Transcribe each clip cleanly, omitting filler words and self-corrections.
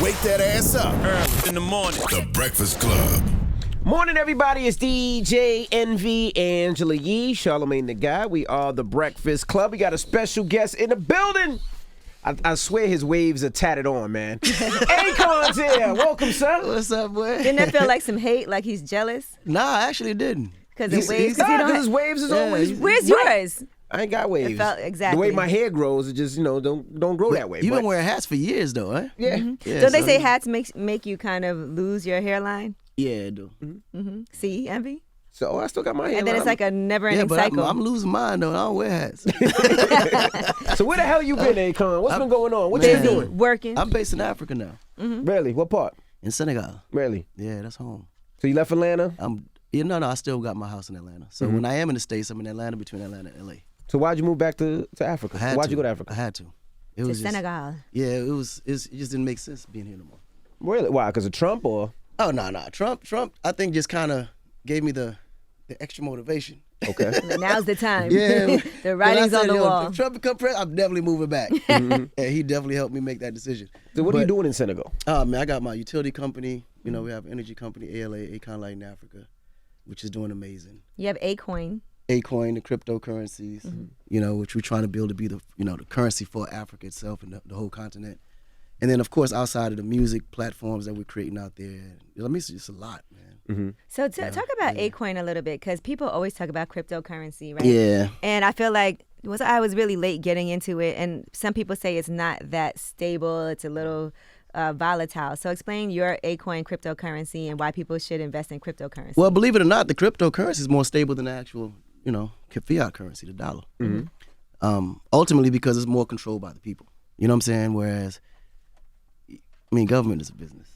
Wake that ass up. Early in the morning. The Breakfast Club. Morning, everybody. It's DJ Envy, Angela Yee, Charlamagne the Guy. We are the Breakfast Club. We got a special guest in the building. I swear his waves are tatted on, man. Akon's here. Welcome, sir. What's up, boy? Didn't that feel like some hate, like he's jealous? Nah, I actually didn't. Because the waves, because his waves is always. Where's yours? I ain't got waves. It felt exactly. The way my hair grows, it just, don't grow that way. You've been wearing hats for years, though, huh? Yeah. Yeah, Don't they say hats make you kind of lose your hairline? Yeah, I do. See, Envy? So I still got my hair. And then it's like a never-ending but cycle. I'm losing mine, though. I don't wear hats. So where the hell you been, Akon? What's been going on? What you Busy, doing? working. I'm based in Africa now, Really? What part? in Senegal. Really? Yeah, that's home. So you left Atlanta? I still got my house in Atlanta. So when I am in the States, I'm in Atlanta, between Atlanta and LA. So why'd you move back to Africa? Why'd you go to Africa? I had to. It to was just, Senegal. yeah, it just didn't make sense being here no more. Really? Why? Because of Trump or? Oh, no. Trump, I think, just kind of gave me the extra motivation. Okay. Now's the time. Yeah. The writing's When I on said, the wall. If Trump become president, I'm definitely moving back. And he definitely helped me make that decision. So what are you doing in Senegal? Man, I got my utility company. We have an energy company, ALA, Akon Light in Africa, which is doing amazing. You have Akoin. Akoin, the cryptocurrencies, which we're trying to build to be the currency for Africa itself and the whole continent. And then, of course, outside of the music platforms that we're creating out there, it's just a lot, man. So talk about Akoin a little bit, because people always talk about cryptocurrency, right? Yeah. And I feel like I was really late getting into it, and some people say it's not that stable. It's a little volatile. So explain your Akoin cryptocurrency and why people should invest in cryptocurrency. Well, believe it or not, the cryptocurrency is more stable than the actual, fiat currency, the dollar. Ultimately, because it's more controlled by the people. You know what I'm saying? Whereas, government is a business.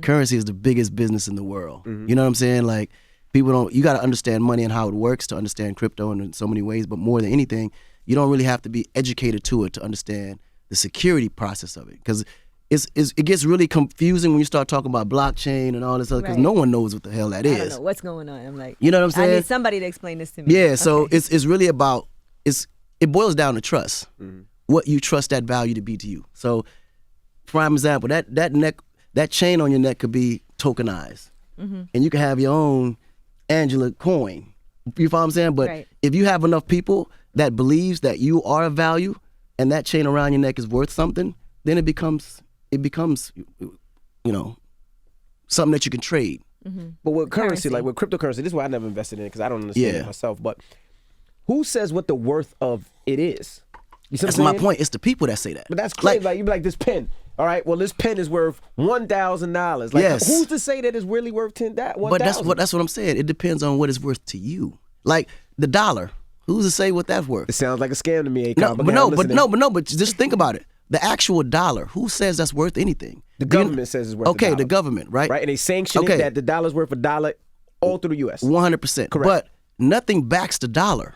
Currency is the biggest business in the world. You know what I'm saying? Like, you got to understand money and how it works to understand crypto in so many ways. But more than anything, you don't really have to be educated to it to understand the security process of it. Because it gets really confusing when you start talking about blockchain and all this other, because no one knows what the hell that is. I don't know what's going on. I'm like, you know what I'm saying? I need somebody to explain this to me. Yeah, so it's really about, it boils down to trust. What you trust that value to be to you. So, prime example, that chain on your neck could be tokenized. And you can have your own Angela coin. You follow what I'm saying? But if you have enough people that believes that you are of value and that chain around your neck is worth something, then it becomes something that you can trade. But with currency, like with cryptocurrency, this is why I never invested in it, because I don't understand it myself. But who says what the worth of it is? You see That's what I'm my saying? point. It's the people that say that. But that's crazy. Like you be like, this pen. All right, well, this pen is worth $1,000. Like, who's to say that it's really worth $1,000? But that's what I'm saying. It depends on what it's worth to you. Like the dollar. Who's to say what that's worth? It sounds like a scam to me, Akon. But just think about it. The actual dollar. Who says that's worth anything? The government says it's worth a dollar. The government, right? Right, and they sanction it that the dollar's worth $1 all through the U.S. 100%. Correct. But nothing backs the dollar.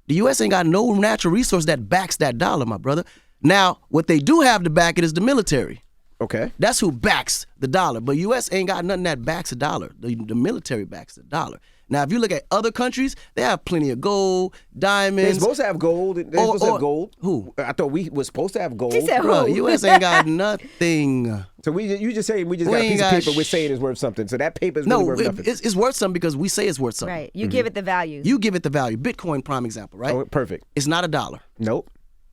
The U.S. ain't got no natural resource that backs that dollar, my brother. Now, what they do have to back it is the military. Okay. That's who backs the dollar. But U.S. ain't got nothing that backs the dollar. The military backs the dollar. Now, if you look at other countries, they have plenty of gold, diamonds. They're supposed to have gold. They're supposed to have gold. Who? I thought we were supposed to have gold. He said Bro, who? U.S. ain't got nothing. So you just saying we just got a piece of paper we're saying is worth something. So that paper is really worth nothing. It's worth something because we say it's worth something. Right. You give it the value. You give it the value. Bitcoin, prime example, right? Oh, perfect. It's not $1. Nope.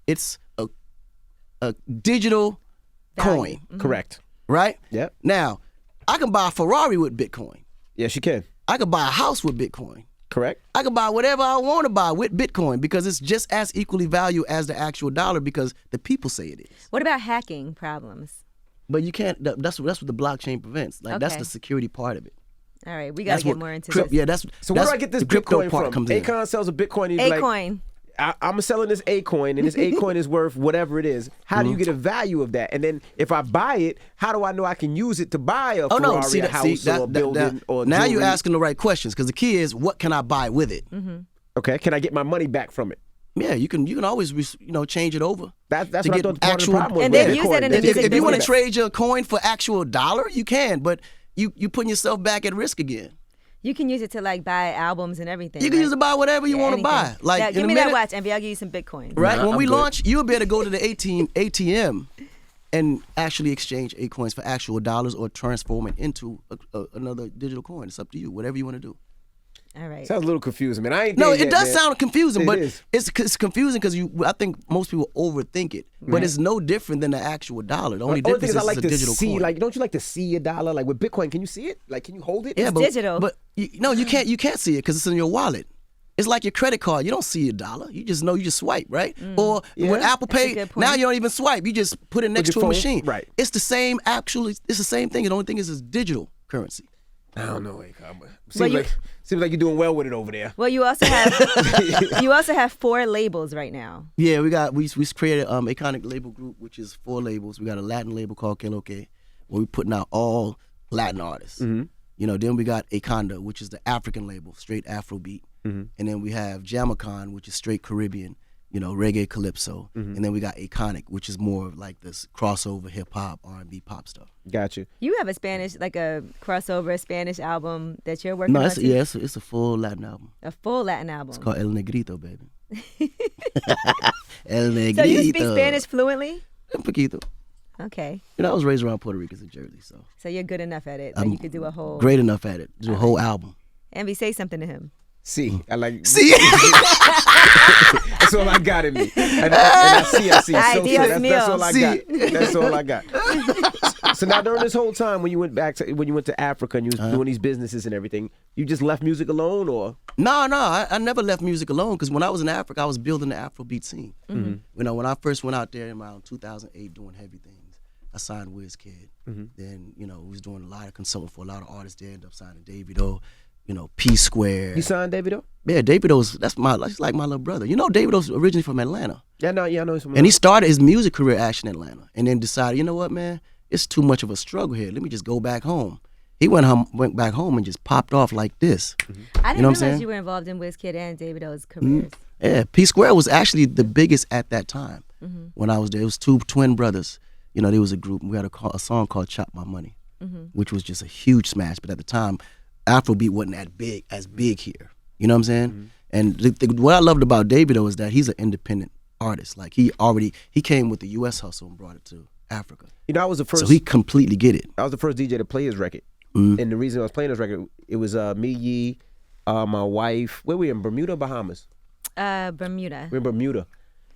It's a digital coin. Correct. Right? Yep. Now, I can buy a Ferrari with Bitcoin. Yes, you can. I could buy a house with Bitcoin. Correct. I could buy whatever I want to buy with Bitcoin because it's just as equally valued as the actual dollar because the people say it is. What about hacking problems? But you can't. That's what the blockchain prevents. Like that's the security part of it. All right, we got to get more into this. Yeah, that's. So where do I get this Bitcoin from? Comes in. Akon sells a Bitcoin. He's Akoin. I'm selling this Akoin, and this Akoin is worth whatever it is. How do you get a value of that? And then if I buy it, how do I know I can use it to buy a Ferrari, a house, or a building, or now jewelry? you're asking the right questions because the key is what can I buy with it? Okay, can I get my money back from it? Yeah, you can always change it over. That's to what I get thought part of the problem was. And with then use Bitcoin. it in the music If you want to business. trade your coin for actual dollar, you can, but you putting yourself back at risk again. You can use it to buy albums and everything. You can use it to buy whatever you want to buy. Like yeah, in give a me minute, that watch, Envy. I'll give you some Bitcoin. right? Nah, when I'm we good. launch, you'll be able to go to the ATM and actually exchange Akoins for actual dollars or transform it into another digital coin. It's up to you, whatever you want to do. All right. Sounds a little confusing, man. I ain't No, there it yet, does man. sound confusing, but is. it's confusing because I think most people overthink it. But it's no different than the actual dollar. The only Only difference thing is I is like it's a to digital see, coin. like, don't you like to see a dollar? Like with Bitcoin, can you see it? Like, can you hold it? Yeah, but, digital. But no, you can't. You can't see it because it's in your wallet. It's like your credit card. You don't see a dollar. You just know you just swipe, right? Or when Apple That's a Pay, good point. now you don't even swipe. You just put it next your to a phone, machine. right. It's the same. Actually, it's the same thing. The only thing is it's digital currency. I don't know, Akon, but Well, seems like you're doing well with it over there. Well, you also have 4 labels right now. Yeah, we created Iconic Label Group, which is 4 labels. We got a Latin label called Keloke, where we're putting out all Latin artists. You know, then we got Akonda, which is the African label, straight Afrobeat. And then we have Jamacon, which is straight Caribbean, you know, reggae, calypso. And then we got Iconic, which is more like this crossover hip hop, R&B, pop stuff. Got you. You have a Spanish, like a crossover Spanish album that you're working No, on. it's a full Latin album. A full Latin album. It's called El Negrito, baby. El Negrito. So you speak Spanish fluently? Un poquito. Okay. You know, I was raised around Puerto Ricans in Jersey, so. So you're good enough at it that you could do a whole. Great enough at it. Do a whole album. Envy, say something to him. See, I like. See? That's all I got in me. And I see. Ay, So Dios that's all I mío. got. That's all I got. So now during this whole time when you went to Africa and you was doing these businesses and everything, you just left music alone, or? No, I never left music alone because when I was in Africa, I was building the Afrobeat scene. You know, when I first went out there in around 2008 doing heavy things, I signed Wizkid. Then, you know, we was doing a lot of consulting for a lot of artists. They ended up signing Davido, you know, P Square. You signed Davido? Yeah, Davido's, that's like my little brother. You know, Davido's originally from Atlanta. Yeah, I know he's from. And he started his music career actually in Atlanta and then decided, you know what, man, it's too much of a struggle here. Let me just go back home. He went back home and just popped off like this. I didn't You know what I'm realize saying? you were involved in Wizkid and Davido's careers. Yeah, P Square was actually the biggest at that time when I was there. It was 2 twin brothers. You know, there was a group. We had a song called Chop My Money, which was just a huge smash. But at the time, Afrobeat wasn't as big here. You know what I'm saying? And what I loved about Davido is that he's an independent artist. Like he came with the U.S. hustle and brought it to Africa. You know, I was the first. So he completely get it. I was the first DJ to play his record, and the reason I was playing his record, it was me, Yee, my wife. Where we in Bermuda, Bahamas? Bermuda. We're in Bermuda,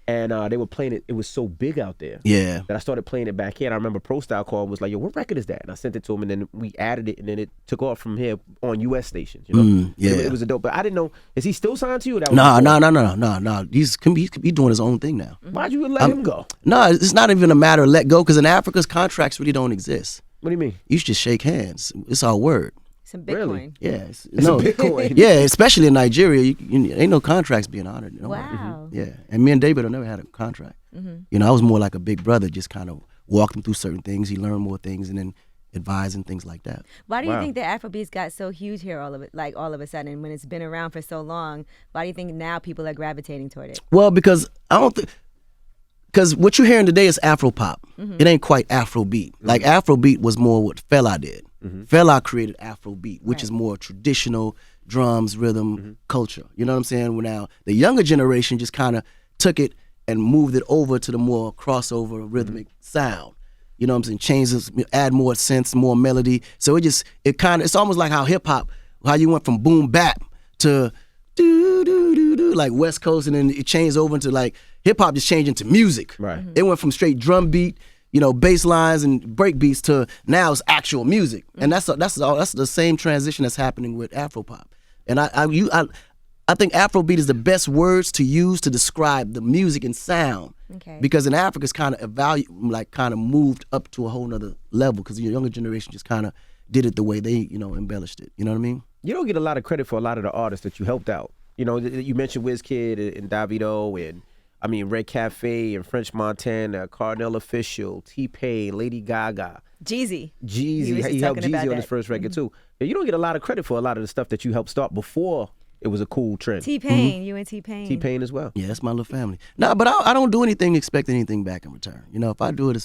and they were playing it. It was so big out there. Yeah. That I started playing it back here. And I remember Pro Style called and was like, "Yo, what record is that?" And I sent it to him, and then we added it, and then it took off from here on U.S. stations. You know, yeah. it was a dope. But I didn't know. Is he still signed to you? Or that was No. He's doing his own thing now. Why'd you let him go? No, it's not even a matter of let go because in Africa's contracts really don't exist. What do you mean? You should just shake hands. It's our word. Some Bitcoin. Really? Yeah, It's a Bitcoin. Yeah, especially in Nigeria, you ain't no contracts being honored. You know? Wow. Yeah, and me and David never had a contract. You know, I was more like a big brother, just kind of walked him through certain things. He learned more things, and then advise and things like that. Why do you Wow. think that Afrobeats got so huge here all of a sudden when it's been around for so long? Why do you think now people are gravitating toward it? Well, because I don't think. Because what you're hearing today is Afropop. It ain't quite Afrobeat. Like Afrobeat was more what Fela did. Fela created Afrobeat, which is more traditional drums, rhythm, culture. You know what I'm saying? Well, now the younger generation just kind of took it and moved it over to the more crossover rhythmic sound. You know what I'm saying? Changes, add more sense, more melody. So it's almost like how hip hop, how you went from boom bap to do do do do like West Coast, and then it changed over into like hip hop just changed into music. Right. It went from straight drum beat, bass lines and break beats to now it's actual music, and that's the same transition that's happening with Afropop. And I think Afrobeat is the best words to use to describe the music and sound. Okay. Because in Africa, it's kind of moved up to a whole nother level because the younger generation just kind of did it the way they, embellished it. You know what I mean? You don't get a lot of credit for a lot of the artists that you helped out. You know, you mentioned Wizkid and Davido and Red Cafe and French Montana, Cardinal Official, T-Pain, Lady Gaga. Jeezy. He helped talking Jeezy about on his that. first record too. Yeah, you don't get a lot of credit for a lot of the stuff that you helped start before it was a cool trend. T-Pain, you and T-Pain. T-Pain as well. Yeah, that's my little family. No, but I don't do anything expecting anything back in return. If I do it,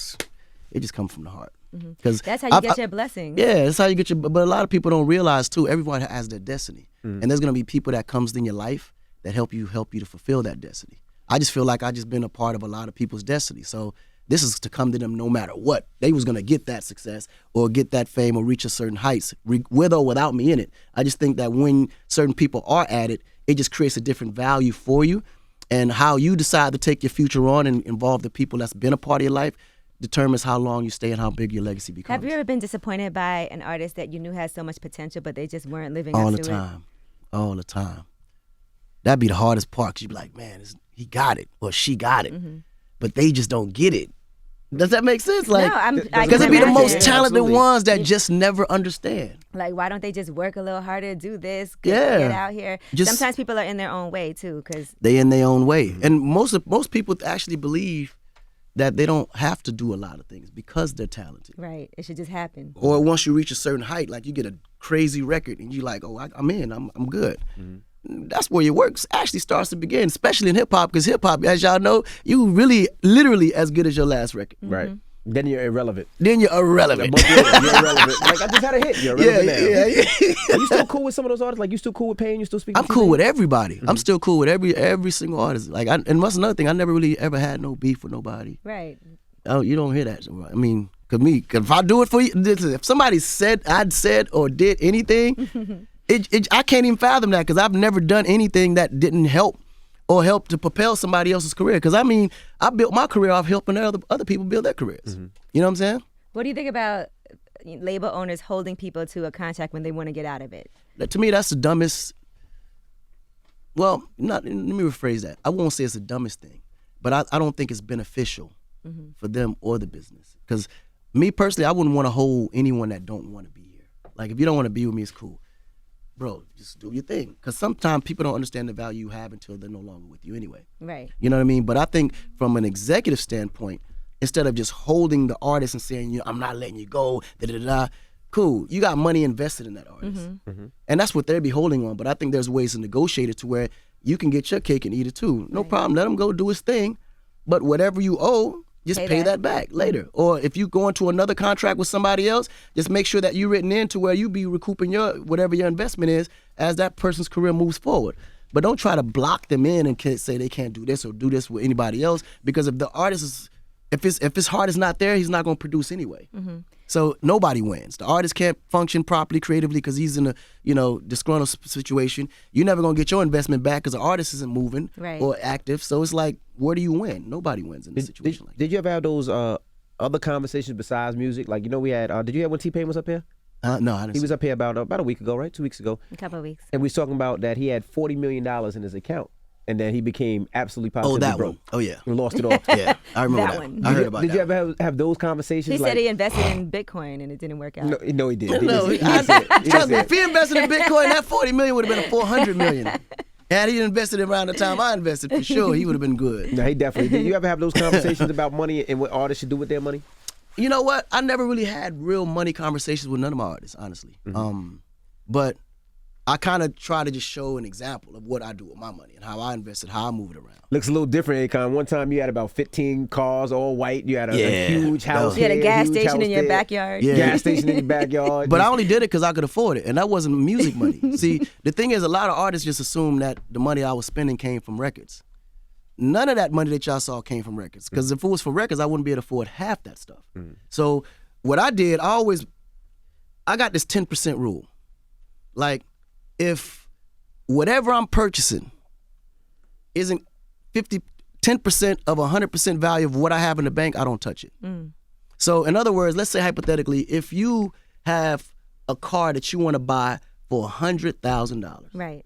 it just comes from the heart. Because That's how you get your blessings. Yeah, that's how you get your. But a lot of people don't realize too. Everyone has their destiny, and there's gonna be people that comes in your life that help you to fulfill that destiny. I just feel like I just been a part of a lot of people's destiny. So This is to come to them no matter what. They was gonna get that success or get that fame or reach a certain heights, with or without me in it. I just think that when certain people are at it, it just creates a different value for you. And how you decide to take your future on and involve the people that's been a part of your life determines how long you stay and how big your legacy becomes. Have you ever been disappointed by an artist that you knew had so much potential, but they just weren't living All up the to time. All the time. That'd be the hardest part, because you'd be like, man, he got it or she got it. But they just don't get it. Does that make sense? Like, No, I because can it'd be the most imagine. talented Absolutely. ones that just never understand. Like, why don't they just work a little harder, do this, Yeah. get out here? Just- Sometimes people are in their own way, too, because They in their own way. And most people actually believe that they don't have to do a lot of things because they're talented. right, it should just happen. Or once you reach a certain height, like you get a crazy record and you like, oh, I'm in, I'm good. That's where your work actually starts to begin, especially in hip hop, because hip hop, as y'all know, you really literally as good as your last record. Right. Then you're irrelevant. Then you're irrelevant. But yeah, you're irrelevant. Like, I just had a hit. You're irrelevant now. yeah. Are you still cool with some of those artists? Like, you still cool with Payne? You still speak? I'm cool with everybody. I'm still cool with every single artist. Like, and that's another thing. I never really ever had no beef with nobody. Right. Oh, you don't hear that. I mean, cause if I do it for you, if somebody said or did anything, I can't even fathom that, because I've never done anything that didn't help or help to propel somebody else's career. Because I mean, I built my career off helping other people build their careers. You know what I'm saying? What do you think about label owners holding people to a contract when they want to get out of it? To me, that's the dumbest. Well, let me rephrase that. I won't say it's the dumbest thing, but I don't think it's beneficial for them or the business. Because me personally, I wouldn't want to hold anyone that don't want to be here. Like, if you don't want to be with me, it's cool. Bro, just do your thing. Because sometimes people don't understand the value you have until they're no longer with you anyway. Right. You know what I mean? But I think from an executive standpoint, instead of just holding the artist and saying, I'm not letting you go, cool. You got money invested in that artist. And that's what they'd be holding on. But I think there's ways to negotiate it to where you can get your cake and eat it too. No problem. Let him go do his thing. But whatever you owe, just pay that back later. Or if you go into another contract with somebody else, just make sure that you're written in to where you be recouping whatever your investment is as that person's career moves forward. But don't try to block them in and say they can't do this or do this with anybody else, because if the artist is, if his heart is not there, he's not going to produce anyway. So nobody wins. The artist can't function properly creatively because he's in a disgruntled situation. You're never going to get your investment back because the artist isn't moving or active. So it's like, where do you win? Nobody wins in a situation like that. Did you ever have those other conversations besides music? Like, we had, did you have when T-Pain was up here? No, I didn't. He was up here about a week ago, right? 2 weeks ago. A couple of weeks. And we was talking about that he had $40 million in his account. And then he became absolutely positively that broke. one. Oh, yeah. And lost it all. Yeah, I remember That that. one. I heard about Did that. you ever have those conversations? He said he invested in Bitcoin and it didn't work out. No, he didn't. No, trust me, if he invested in Bitcoin, that $40 million would have been a $400 million. Had he invested it around the time I invested, for sure, he would have been good. No, he definitely did. You ever have those conversations about money and what artists should do with their money? You know what? I never really had real money conversations with none of my artists, honestly. But I kind of try to just show an example of what I do with my money and how I invest it, how I move it around. Looks a little different, Akon. One time you had about 15 cars, all white. You had a huge house. You had a here, gas huge station house in your there. backyard. Yeah. Gas station in your backyard. But I only did it because I could afford it, and that wasn't music money. See, the thing is, a lot of artists just assume that the money I was spending came from records. None of that money that y'all saw came from records, because if it was for records, I wouldn't be able to afford half that stuff. So what I did, I got this 10% rule. Like, if whatever I'm purchasing isn't 10% of 100% value of what I have in the bank, I don't touch it. So in other words, let's say hypothetically, if you have a car that you want to buy for $100,000, Right.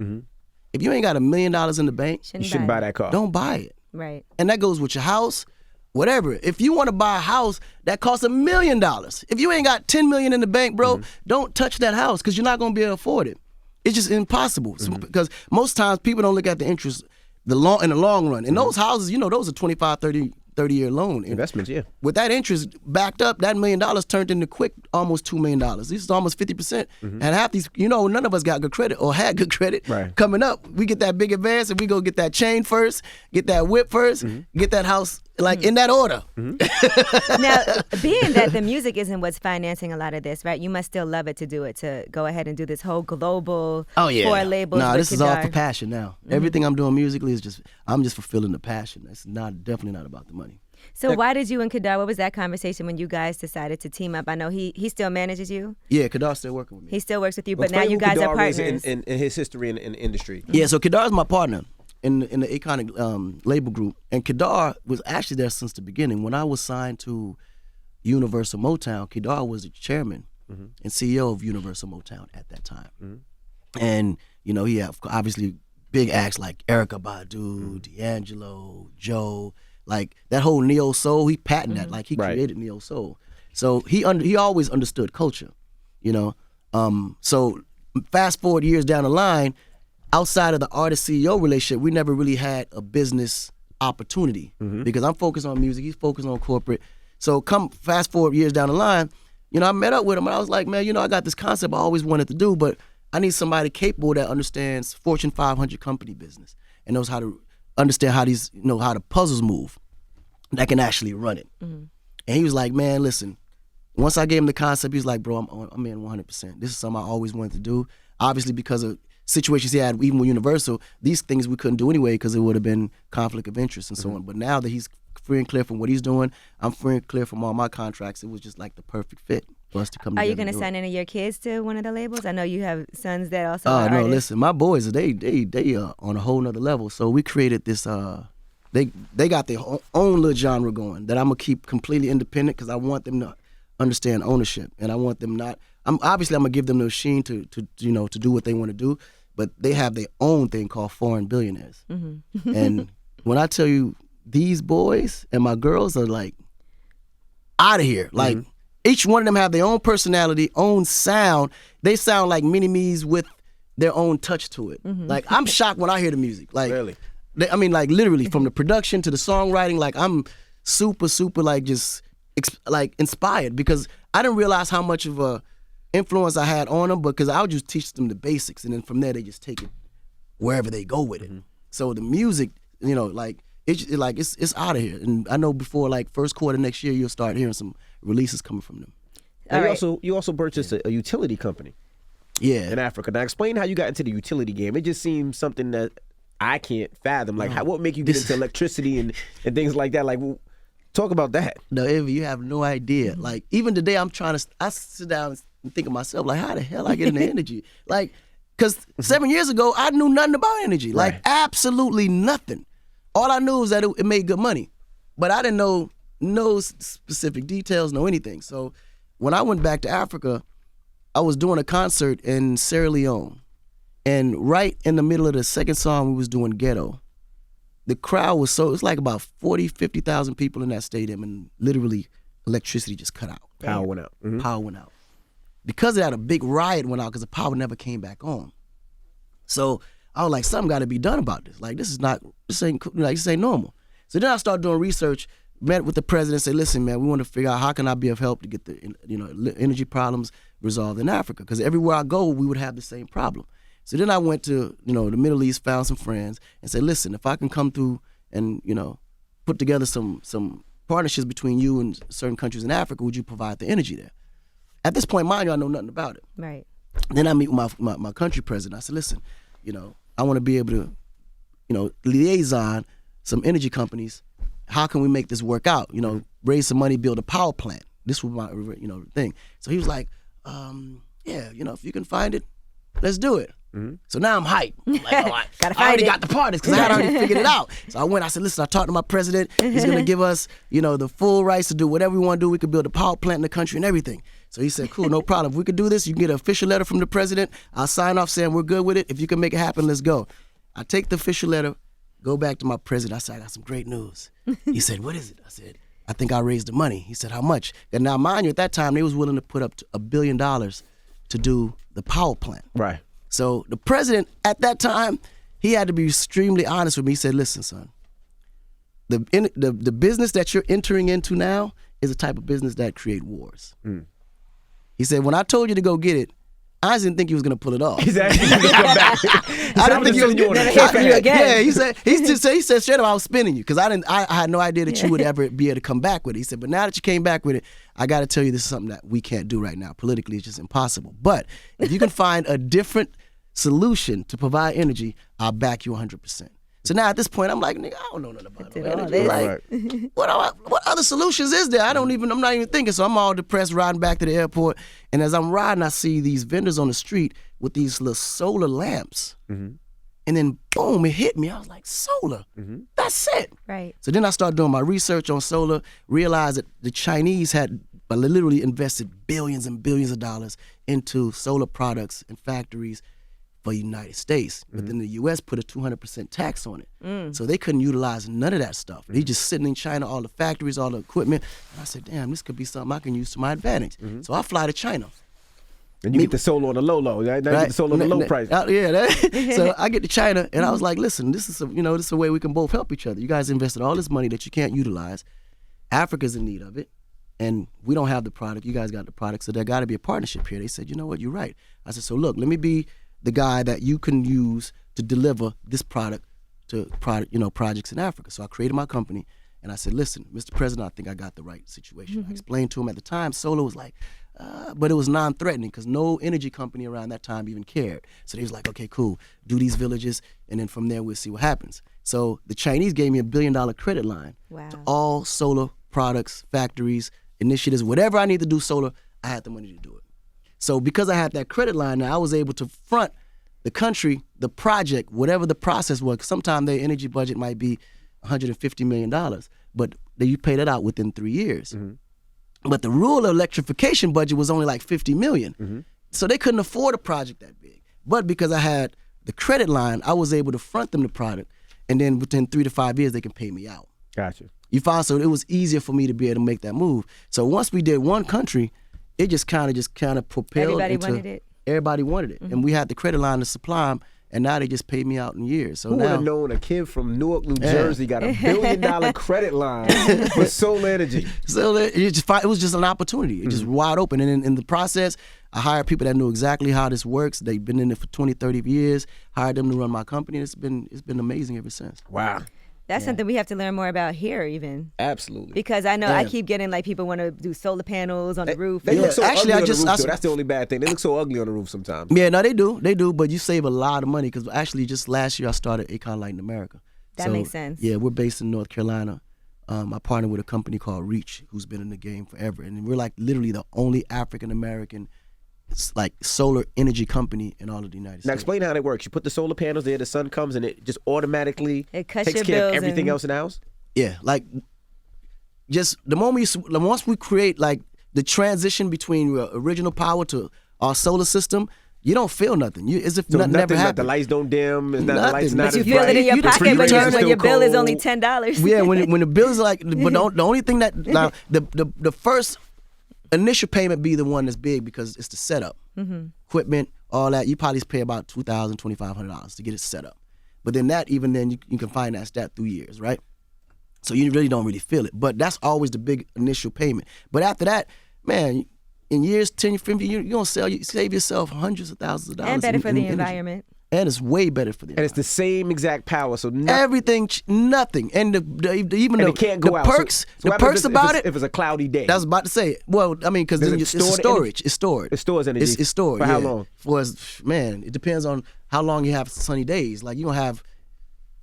if you ain't got $1 million in the bank, you shouldn't buy that car. don't buy it. Right. And that goes with your house, whatever. If you want to buy a house that costs $1 million, if you ain't got $10 million in the bank, bro, don't touch that house, because you're not going to be able to afford it. It's just impossible, because most times people don't look at the interest in the long run. And those houses, those are 25, 30-year loan Investments, yeah. With that interest backed up, that $1 million turned into quick almost $2 million. This is almost 50%. And half these, none of us got good credit or had good credit. Right. Coming up, we get that big advance and we go get that chain first, get that whip first, get that house, like in that order. Now, being that the music isn't what's financing a lot of this, right? You must still love it to do it, to go ahead and do this whole global four labels. No, with this is all Kadar. for passion now. Everything I'm doing musically is I'm just fulfilling the passion. It's definitely not about the money. So why did you and Kadar, what was that conversation when you guys decided to team up? I know he still manages you. Yeah, Kadar's still working with me. He still works with you, but now you guys are partners. In his history in the industry. Yeah, so Kadar's my partner in the Akon label group, and Kadar was actually there since the beginning. When I was signed to Universal Motown, Kadar was the chairman and CEO of Universal Motown at that time. And he had obviously big acts like Erykah Badu, D'Angelo, Joe, like that whole neo soul. He patented that, like he created neo soul. So he always understood culture, So fast forward years down the line, outside of the artist CEO relationship, we never really had a business opportunity because I'm focused on music, he's focused on corporate. So come fast forward years down the line, I met up with him and I was like, man, I got this concept I always wanted to do, but I need somebody capable that understands Fortune 500 company business and knows how to understand how these, how the puzzles move, that can actually run it. And he was like, man, listen, once I gave him the concept, he was like, bro, I'm in 100%. This is something I always wanted to do. Obviously, because of situations he had, even with Universal, these things we couldn't do anyway because it would have been conflict of interest and so on. But now that he's free and clear from what he's doing, I'm free and clear from all my contracts. It was just like the perfect fit for us to come together. Are you going to sign any of your kids to one of the labels? I know you have sons that also are no, artists. listen, my boys, they are on a whole nother level. So we created this, they got their own little genre going that I'm going to keep completely independent because I want them to understand ownership. And I want them I'm going to give them the machine to do what they want to do. But they have their own thing called Foreign Billionaires. And when I tell you, these boys and my girls are like out of here. Like each one of them have their own personality, own sound. They sound like mini-me's with their own touch to it. Like I'm shocked when I hear the music. Like really? Like literally from the production to the songwriting, like I'm super like just like inspired because I didn't realize how much of a influence I had on them because I would just teach them the basics and then from there they just take it wherever they go with it. So the music, it's out of here. And I know before like first quarter next year you'll start hearing some releases coming from them. You also purchased a utility company. Yeah. In Africa. Now explain how you got into the utility game. It just seems something that I can't fathom. Like what make you get into electricity and things like that? Like talk about that. No, Envy, you have no idea. Like even today I sit down and think of myself, like, how the hell I get into energy? Like, because 7 years ago, I knew nothing about energy. Like, absolutely nothing. All I knew was that it made good money. But I didn't know no specific details, no anything. So when I went back to Africa, I was doing a concert in Sierra Leone. And right in the middle of the second song, we was doing Ghetto. The crowd was it's like about 40, 50,000 people in that stadium, and literally electricity just cut out. Power went out. Power went out. Because of that, a big riot went out because the power never came back on. So I was like, something got to be done about this. Like, this ain't normal. So then I started doing research, met with the president, said, listen, man, we want to figure out how can I be of help to get the energy problems resolved in Africa. Because everywhere I go, we would have the same problem. So then I went to the Middle East, found some friends, and said, listen, if I can come through and put together some partnerships between you and certain countries in Africa, would you provide the energy there? At this point, mind you, I know nothing about it. Right. Then I meet with my country president. I said, listen, I want to be able to, liaison some energy companies. How can we make this work out? Raise some money, build a power plant. This was my, thing. So he was like, if you can find it, let's do it. So now I'm hyped. I already got the parties because I had already figured it out. So I said, listen, I talked to my president. He's going to give us, the full rights to do whatever we want to do. We could build a power plant in the country and everything. So he said, cool, no problem. If we could do this, you can get an official letter from the president. I'll sign off saying we're good with it. If you can make it happen, let's go. I take the official letter, go back to my president. I said, I got some great news. He said, what is it? I said, I think I raised the money. He said, how much? And now, mind you, at that time, they was willing to put up to $1 billion to do the power plant. Right. So the president at that time, he had to be extremely honest with me. He said, listen, son, the business that you're entering into now is a type of business that create wars. He said, when I told you to go get it, I didn't think he was going to pull it off. Exactly. I didn't think he was going to hear from you again. Yeah, he said straight up, I was spinning you because I had no idea that you would ever be able to come back with it. He said, but now that you came back with it, I got to tell you this is something that we can't do right now. Politically, it's just impossible. But if you can find a different solution to provide energy, I'll back you 100%. So now at this point, I'm like, nigga, I don't know nothing about Did no all energy. this. Like, what other solutions is there? I'm not even thinking. So I'm all depressed riding back to the airport. And as I'm riding, I see these vendors on the street with these little solar lamps. Mm-hmm. And then boom, it hit me. I was like, solar. Mm-hmm. That's it. Right. So then I started doing my research on solar, realized that the Chinese had literally invested billions and billions of dollars into solar products and factories for the United States. But then the U.S. put a 200% tax on it. So they couldn't utilize none of that stuff. They just sitting in China, all the factories, all the equipment. And I said, damn, this could be something I can use to my advantage. So I fly to China. And you get the solar on the low, right? Now you get the solar on the low price. So I get to China, and I was like, listen, this is a way we can both help each other. You guys invested all this money that you can't utilize. Africa's in need of it, and we don't have the product. You guys got the product, so there got to be a partnership here. They said, you know what, you're right. I said, so look, let me be the guy that you can use to deliver this product to projects in Africa. So I created my company, and I said, listen, Mr. President, I think I got the right situation. I explained to him at the time, solar was like, but it was non-threatening because no energy company around that time even cared. So they was like, okay, cool, do these villages, and then from there we'll see what happens. So the Chinese gave me $1 billion credit line to all solar products, factories, initiatives, whatever I need to do solar, I had the money to do it. So because I had that credit line, now I was able to front the country, the project, whatever the process was. Sometimes their energy budget might be $150 million, but you pay that out within 3 years. But the rural electrification budget was only like $50 million. So they couldn't afford a project that big. But because I had the credit line, I was able to front them the product, and then within 3 to 5 years, they can pay me out. Gotcha. You find, so it was easier for me to be able to make that move. So once we did one country, it just kind of propelled Everybody wanted it. And we had the credit line to supply them, and now they just pay me out in years. So Who would now, have known a kid from Newark, New Jersey got $1 billion credit line for solar energy? So it was just an opportunity. It just wide open. And in the process, I hired people that knew exactly how this works. They've been in it for 20, 30 years, hired them to run my company. It's been amazing ever since. Wow. That's something we have to learn more about here, even. Absolutely. Because I know I keep getting like people want to do solar panels on the roof. They look so actually, ugly on the roof, though. That's the only bad thing. They look so ugly on the roof sometimes. Yeah, no, they do. But you save a lot of money because actually just last year I started Akon Light in America. That makes sense. Yeah, we're based in North Carolina. I partnered with a company called Reach, who's been in the game forever, and we're like literally the only African American like solar energy company in all of the United States. Now explain how it works. You put the solar panels there, the sun comes, and it just automatically takes care of everything else in the house? Yeah, like just once we create like the transition between original power to our solar system, you don't feel nothing. As if nothing never happened. The lights don't dim. It's not, the lights not but you as feel bright. it in your pocket when your bill is only $10. Yeah, when the bill is like, but the only thing that now the first initial payment be the one that's big because it's the setup, equipment, all that. You probably pay about $2,000, $2,500 to get it set up. But then you can finance that through years, right? So you really don't really feel it. But that's always the big initial payment. But after that, man, in years 10, 15, you're going to save yourself hundreds of thousands of dollars. And better for the energy. environment. And it's way better for the environment. And it's the same exact power. So everything, nothing. And it can't go the out. perks, so the perks about if it's a cloudy day. I was about to say. Well, I mean, because it's storage. It's stored. It stores energy. It's stored. For how long? It depends on how long you have sunny days. Like, you don't have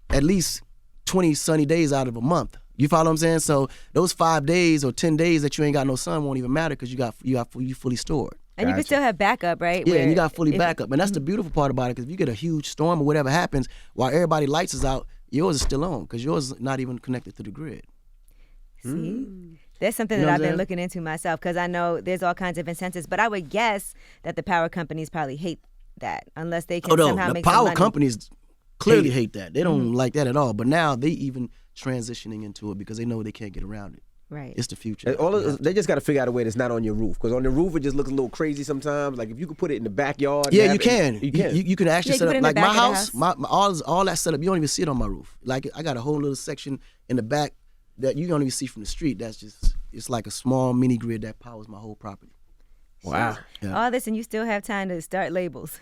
at least 20 sunny days out of a month. You follow what I'm saying? So those 5 days or 10 days that you ain't got no sun won't even matter because you fully stored. And you can still have backup, right? Yeah, and you got fully backup. And that's the beautiful part about it, because if you get a huge storm or whatever happens, while everybody's lights is out, yours is still on because yours is not even connected to the grid. See? That's something that I've been looking into myself, because I know there's all kinds of incentives. But I would guess that the power companies probably hate that unless they can somehow make some money. The power companies clearly hate that. They don't like that at all. But now they even transitioning into it because they know they can't get around it. Right. It's the future. They just got to figure out a way that's not on your roof, because on the roof it just looks a little crazy sometimes. Like if you could put it in the backyard. Yeah, you can. You can. You can actually set up like my house. house. All that setup. You don't even see it on my roof. Like I got a whole little section in the back that you don't even see from the street. That's just, it's like a small mini grid that powers my whole property. Wow. Yeah. All this, and you still have time to start labels.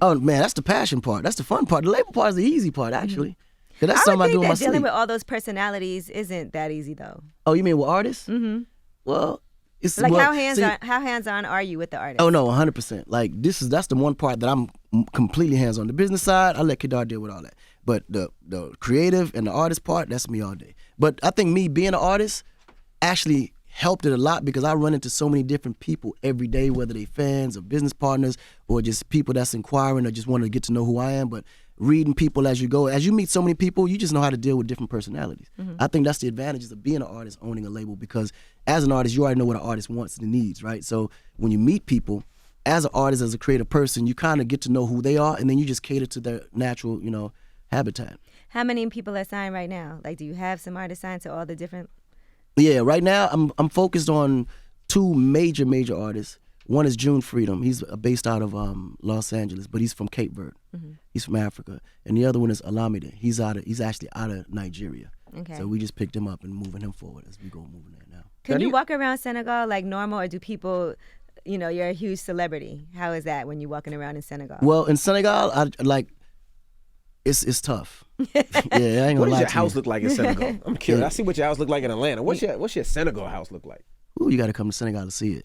Oh man, that's the passion part. That's the fun part. The label part is the easy part, actually. Cause that's I something would I do think in my that dealing sleep. with all those personalities isn't that easy, though. Oh, you mean with artists? Mm-hmm. Well, it's Like well, how hands-on are you with the artist? Oh no, 100%. Like that's the one part that I'm completely hands-on. The business side, I let Kedar deal with all that. But the creative and the artist part, that's me all day. But I think me being an artist actually helped it a lot because I run into so many different people every day, whether they fans or business partners or just people that's inquiring or just want to get to know who I am. But reading people as you go, as you meet so many people, you just know how to deal with different personalities. I think that's the advantages of being an artist, owning a label, because as an artist, you already know what an artist wants and needs, right? So when you meet people, as an artist, as a creative person, you kind of get to know who they are, and then you just cater to their natural, habitat. How many people are signed right now? Like, do you have some artists signed to all the different? Yeah, right now I'm focused on two major artists. One is June Freedom. He's based out of Los Angeles, but he's from Cape Verde. He's from Africa. And the other one is Alameda. He's actually out of Nigeria. Okay. So we just picked him up and moving him forward as we go moving there now. Can you walk around Senegal like normal, or do people, you're a huge celebrity? How is that when you're walking around in Senegal? Well, in Senegal, it's tough. Yeah, I ain't gonna lie to you. What does your house look like in Senegal? I'm curious. I see what your house look like in Atlanta. What's your Senegal house look like? Ooh, you got to come to Senegal to see it.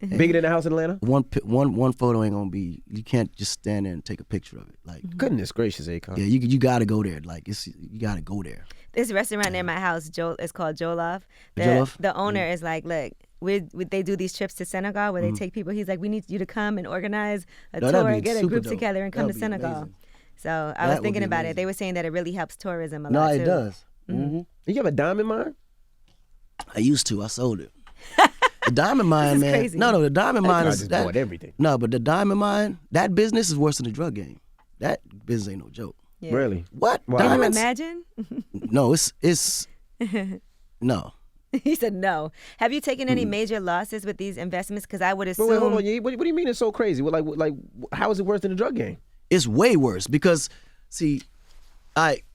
Bigger than the house in Atlanta? One photo ain't gonna be. You can't just stand there and take a picture of it. Like Goodness gracious, Akon. yeah, you got to go there. Like you got to go there. This restaurant near my house, it's called Jollof. Jollof? The owner is like, look, they do these trips to Senegal where they take people. He's like, we need you to come and organize a tour, get a group together and come to Senegal. Amazing. So I was thinking about it. They were saying that it really helps tourism a lot too. No, it does. You have a diamond mine? I used to. I sold it. The diamond mine, man. Crazy. No, the diamond mine is just bought everything. No, but the diamond mine, that business is worse than the drug game. That business ain't no joke. Yeah. Really? What? Wow. Can you Diamonds? imagine? No, it's no. He said no. Have you taken any major losses with these investments? Because I would assume. Wait, hold on. What do you mean it's so crazy? Well, like, how is it worse than the drug game? It's way worse because, see,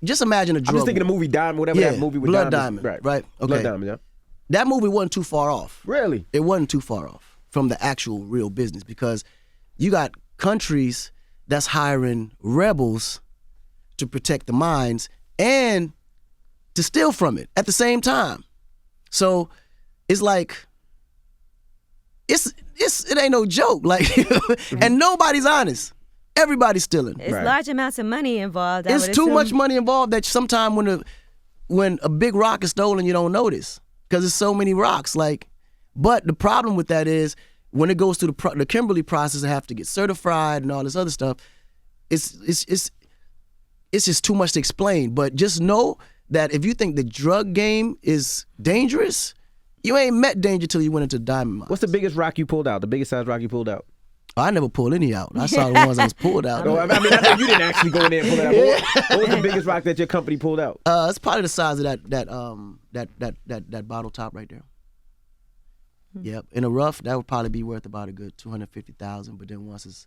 just imagine a drug. I'm just thinking the movie Diamond, whatever that movie with Blood diamonds. Diamond, right? Okay. Blood Diamond, yeah. That movie wasn't too far off. Really? It wasn't too far off from the actual real business because you got countries that's hiring rebels to protect the mines and to steal from it at the same time. So it's like it ain't no joke. Like and nobody's honest. Everybody's stealing. It's large amounts of money involved. It's too much money involved that sometimes when a big rock is stolen, you don't notice because there's so many rocks. But the problem with that is when it goes through the Kimberley process, they have to get certified and all this other stuff. It's just too much to explain. But just know that if you think the drug game is dangerous, you ain't met danger till you went into diamond mines. What's the biggest rock you pulled out? The biggest size rock you pulled out? I never pulled any out. I saw the ones that was pulled out. No, I mean, I know you didn't actually go in there and pull it out. What was the biggest rock that your company pulled out? It's probably the size of that bottle top right there. Yep. In a rough, that would probably be worth about a good $250,000. But then once it's,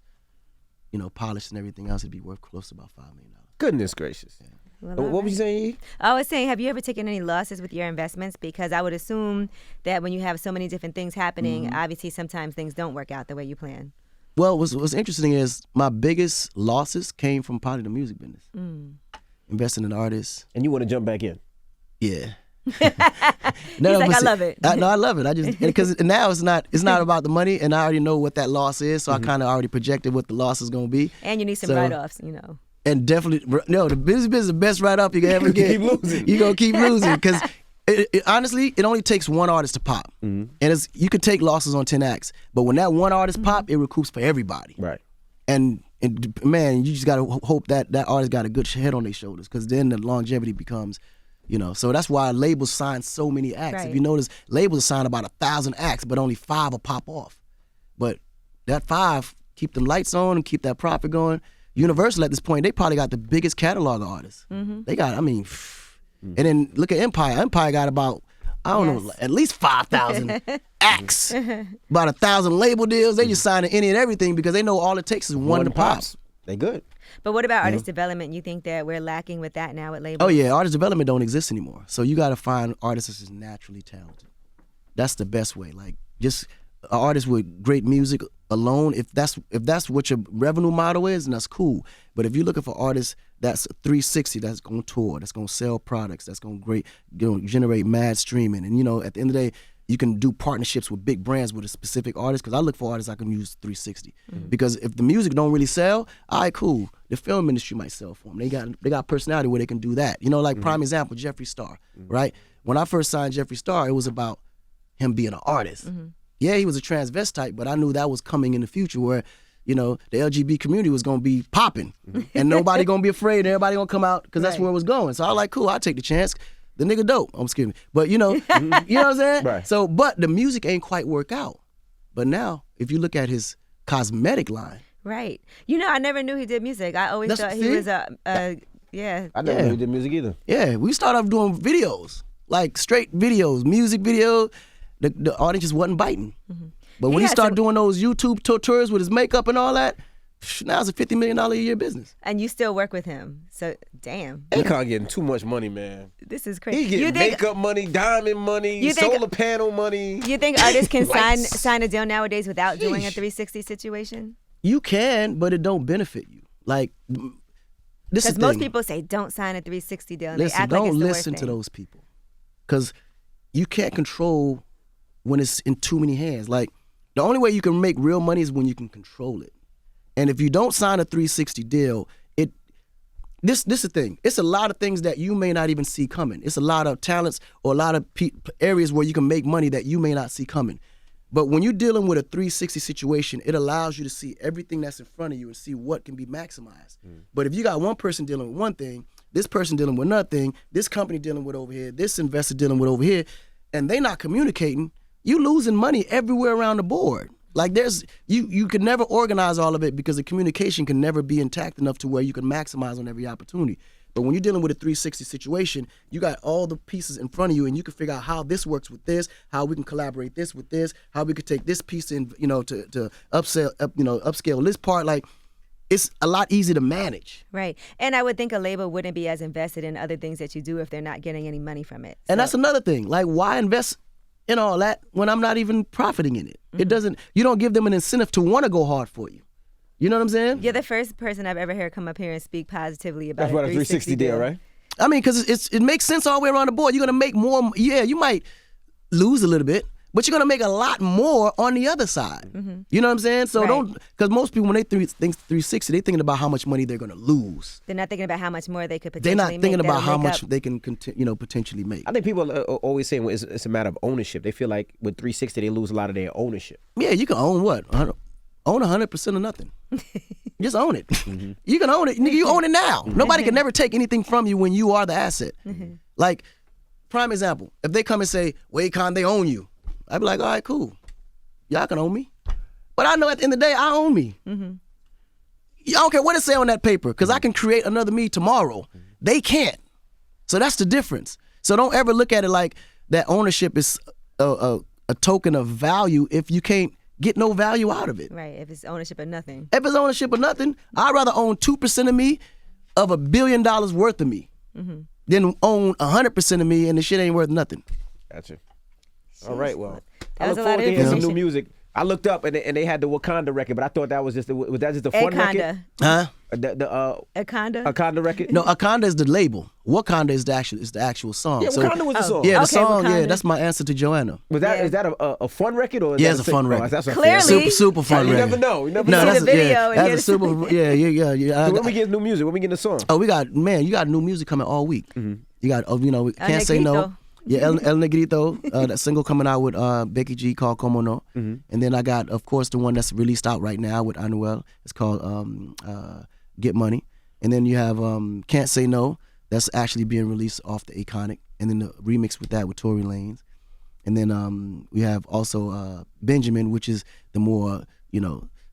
polished and everything else, it'd be worth close to about $5 million. Goodness gracious. Yeah. Well, what was you saying? I was saying, have you ever taken any losses with your investments? Because I would assume that when you have so many different things happening, obviously sometimes things don't work out the way you plan. Well, what's interesting is my biggest losses came from probably the music business. Investing in artists. And you want to jump back in? Yeah. He's like, I love it. No, I love it. I just because now it's not about the money, and I already know what that loss is, so I kind of already projected what the loss is going to be. And you need some write-offs, And definitely, no, the business is the best write-up you can ever get. Keep losing. You're going to keep losing because honestly, it only takes one artist to pop. And you could take losses on 10 acts, but when that one artist pop, it recoups for everybody. Right. And man, you just got to hope that artist got a good head on their shoulders because then the longevity becomes, so that's why labels sign so many acts. Right. If you notice, labels sign about 1,000 acts, but only 5 will pop off. But that 5 keep them lights on and keep that profit going. Universal at this point, they probably got the biggest catalog of artists. They got, and then look at Empire. Empire got about, I don't know, at least 5,000 acts, about 1,000 label deals. They just signing any and everything because they know all it takes is one to pop. They good. But what about artist development? You think that we're lacking with that now with labels? Oh yeah, artist development don't exist anymore. So you got to find artists that's just naturally talented. That's the best way. Like just an artist with great music alone. If that's what your revenue model is, then that's cool. But if you're looking for artists that's 360, that's gonna tour, that's gonna sell products, that's gonna generate mad streaming, and at the end of the day, you can do partnerships with big brands with a specific artist. Because I look for artists I can use 360. Because if the music don't really sell, all right, cool. The film industry might sell for them. They got personality where they can do that. You know, like prime example, Jeffree Star, right? When I first signed Jeffree Star, it was about him being an artist. Yeah, he was a transvestite, but I knew that was coming in the future where, you know, the LGBT community was gonna be popping, and nobody gonna be afraid. Everybody gonna come out because that's where it was going. So I was like, cool, I'll take the chance. The nigga dope. I'm excuse me, but you know, you know what I'm saying. Right. So, but the music ain't quite work out. But now, if you look at his cosmetic line, Right. You know, I never knew he did music. I always thought he was a yeah. I never knew he did music either. yeah, we started off doing videos, like straight videos, music videos. The audience just wasn't biting. But when he started doing those YouTube tours with his makeup and all that, now it's a $50 million a year business. And you still work with him. So, damn. Akon getting too much money, man. This is crazy. He getting makeup money, diamond money, solar panel money. You think artists can sign a deal nowadays without doing a 360 situation? You can, but it don't benefit you. Like, this is Because most people say don't sign a 360 deal, and listen, they act like it's the don't worst listen to thing. those people, because you can't control when it's in too many hands. Like, the only way you can make real money is when you can control it. And if you don't sign a 360 deal, this is the thing. It's a lot of things that you may not even see coming. It's a lot of talents or a lot of areas where you can make money that you may not see coming. But when you're dealing with a 360 situation, it allows you to see everything that's in front of you and see what can be maximized. But if you got one person dealing with one thing, this person dealing with another thing, this company dealing with over here, this investor dealing with over here, and they not communicating, you losing money everywhere around the board. Like you can never organize all of it because the communication can never be intact enough to where you can maximize on every opportunity. But when you're dealing with a 360 situation, you got all the pieces in front of you, and you can figure out how this works with this, how we can collaborate this with this, how we could take this piece in, you know, to upscale this part. Like, it's a lot easier to manage. Right. And I would think a label wouldn't be as invested in other things that you do if they're not getting any money from it. And that's another thing. Like, why invest in all that when I'm not even profiting in it? You don't give them an incentive to want to go hard for you. You know what I'm saying? You're the first person I've ever heard come up here and speak positively about That's a what a 360 deal, right? I mean, because it makes sense all the way around the board. You're going to make more. Yeah, you might lose a little bit, but you're going to make a lot more on the other side. You know what I'm saying? So because most people, when they think 360, they're thinking about how much money they're going to lose. They're not thinking about how much more they could potentially They're make. not thinking about how much they can potentially make. I think people are always saying it's a matter of ownership. They feel like with 360, they lose a lot of their ownership. Yeah, you can own what? Own 100% of nothing. Just own it. You can own it. Nigga, you own it now. Nobody can never take anything from you when you are the asset. Like, prime example, if they come and say, well, Akon, they own you. I'd be like, all right, cool. Y'all can own me. But I know at the end of the day, I own me. I don't care what it say on that paper, because I can create another me tomorrow. They can't. So that's the difference. So don't ever look at it like that ownership is a token of value if you can't get no value out of it. Right, if it's ownership of nothing. If it's ownership of nothing, I'd rather own 2% of me of $1 billion worth of me than own 100% of me and the shit ain't worth nothing. Gotcha. All right, well, That I was look a lot forward of to hearing some new information. music. I looked up and they had the Wakanda record, but I thought that was just a fun record. Huh? The Akon. Wakanda record. No, Akonda is the label. Wakanda is the actual song. Yeah, Wakanda was the song. Yeah, the Okay, song. Wakanda. Yeah, that's my answer to Joanna. Was that is that a fun record or is Yeah, that it's a fun record. That's Clearly. Super fun You record. never know. You never No, know. that's the video and that's hear a the- super. Yeah. So when we get new music, when we get the song. Oh, you got new music coming all week. You got, Can't Say No. Negrito. Yeah, El Negrito, that single coming out with Becky G called Como No. And then I got, of course, the one that's released out right now with Anuel. It's called Get Money. And then you have Can't Say No. That's actually being released off the Iconic. And then the remix with that with Tory Lanez. And then we have also Benjamin, which is the more,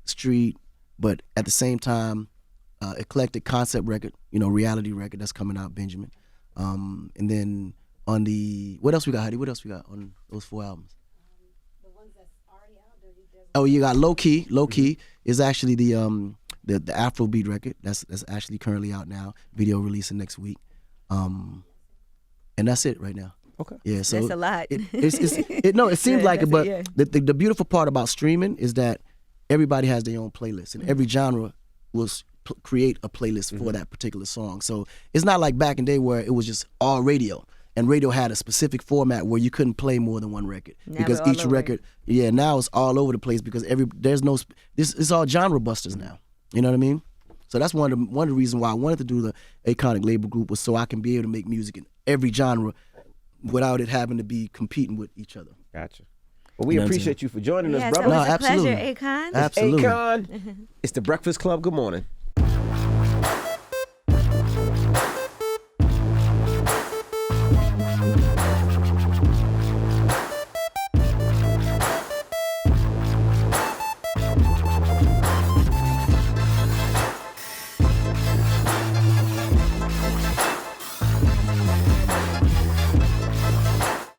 street, but at the same time, eclectic concept record, reality record that's coming out, Benjamin. And then on what else we got, Heidi? What else we got on those 4 albums? The ones that's already out there. Oh, you got Low Key. Low Key is actually the Afrobeat record that's actually currently out now. Video releasing next week. And that's it right now. Okay. Yeah, so That's a lot. It seems like it, That's but the beautiful part about streaming is that everybody has their own playlist, and every genre will create a playlist for that particular song. So it's not like back in the day where it was just all radio. and radio had a specific format where you couldn't play more than one record Now because we're all each over record, now it's all over the place because it's all genre busters now. You know what I mean? So that's one of the reasons why I wanted to do the Iconic label group was so I can be able to make music in every genre without it having to be competing with each other. Gotcha. Well, we appreciate you for joining us, Yes, brother. it was a absolutely. pleasure, Akon. Absolutely. Akon. It's the Breakfast Club. Good morning.